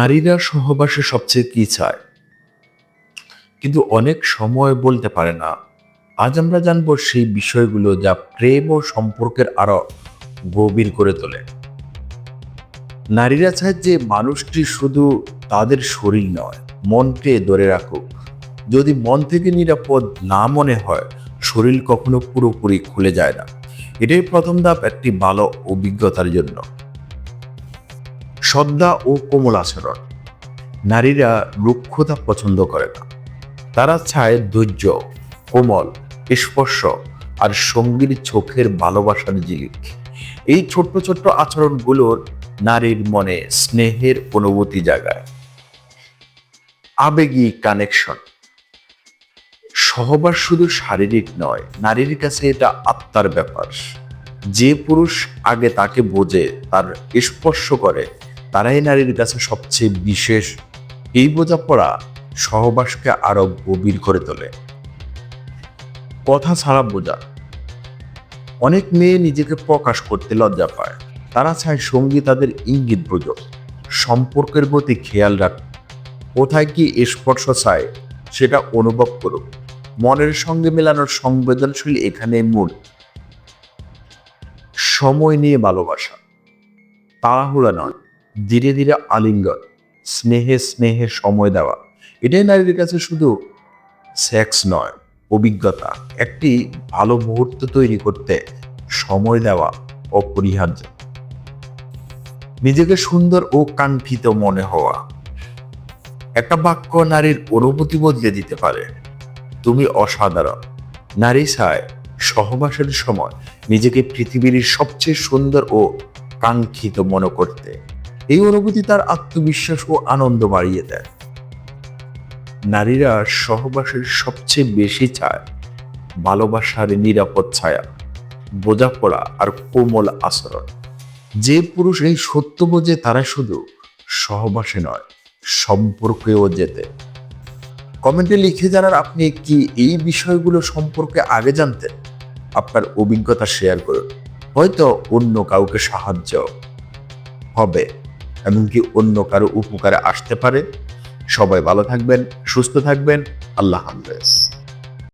নারীরা সহবাসে সবচেয়ে কি চায়, কিন্তু অনেক সময় বলতে পারে না। আজ আমরা জানবো সেই বিষয়গুলো যা প্রেম ও সম্পর্কের আরো গভীর করে তোলে। নারীরা চায় যে মানুষটি শুধু তাদের শরীর নয়, মনকে ধরে রাখুক। যদি মন থেকে নিরাপদ না মনে হয়, শরীর কখনো পুরোপুরি খুলে যায় না। এটাই প্রথম ধাপ একটি ভালো অভিজ্ঞতার জন্য। শ্রদ্ধা ও কোমল আচরণ। নারীরা রুক্ষতা পছন্দ করে না, তারা চায় ধৈর্য, কোমল স্পর্শ আর সঙ্গীর চোখের ভালোবাসার ঝিলিক। এই ছোট্ট ছোট্ট আচরণগুলোর নারীর মনে স্নেহের অনুভূতি জাগায়। আবেগী কানেকশন। সহবাস শুধু শারীরিক নয়, নারীর কাছে এটা আত্মার ব্যাপার। যে পুরুষ আগে তাকে বোঝে, তার স্পর্শ করে, তারাই নারীর কাছে সবচেয়ে বিশেষ। এই বোঝাপড়া সহবাসকে আরো গভীর করে তোলে। কথা ছাড়া বোঝা। অনেক মেয়ে নিজেকে প্রকাশ করতে লজ্জা পায়, তারা চায় সঙ্গী তাদের ইঙ্গিত বুঝুক, সম্পর্কের প্রতি খেয়াল রাখুক, কোথায় কি স্পর্শ চায় সেটা অনুভব করুক। মনের সঙ্গে মেলানোর সংবেদনশীল এখানে মূল। সময় নিয়ে ভালোবাসা, তাড়াহুড়া নয়, ধীরে ধীরে আলিঙ্গন, স্নেহে স্নেহে সময় দেওয়া। এটাই নারীদের কাছে শুধু সেক্স নয়, অভিজ্ঞতা। একটি ভালো মুহূর্ত তৈরি করতে সময় দেওয়া অপরিহার্য। নিজেকে সুন্দর ও কাঙ্ক্ষিত মনে হওয়া। একটা বাক্য নারীর অনুভূতি বদলে দিতে পারে। তুমি অসাধারণ। নারী চায় সহবাসের সময় নিজেকে পৃথিবীর সবচেয়ে সুন্দর ও কাঙ্ক্ষিত মনে করতে। এই অনুভূতি তার আত্মবিশ্বাস ও আনন্দ বাড়িয়ে দেয়। নারীরা সহবাসের সবচেয়ে বেশি চায় ভালোবাসার নিরাপদ ছায়া, বোঝাপড়া আর কোমল আচরণ। যে পুরুষ এই সত্য বোঝে, তারা শুধু সহবাসে নয়, সম্পর্কেও যেতে। কমেন্টে লিখে জানান আপনি কি এই বিষয়গুলো সম্পর্কে আগে জানতেন। আপনার অভিজ্ঞতা শেয়ার করুন, হয়তো অন্য কাউকে সাহায্য হবে, এমনকি অন্য কারো উপকারে আসতে পারে। সবাই ভালো থাকবেন, সুস্থ থাকবেন। আল্লাহ হাফেজ।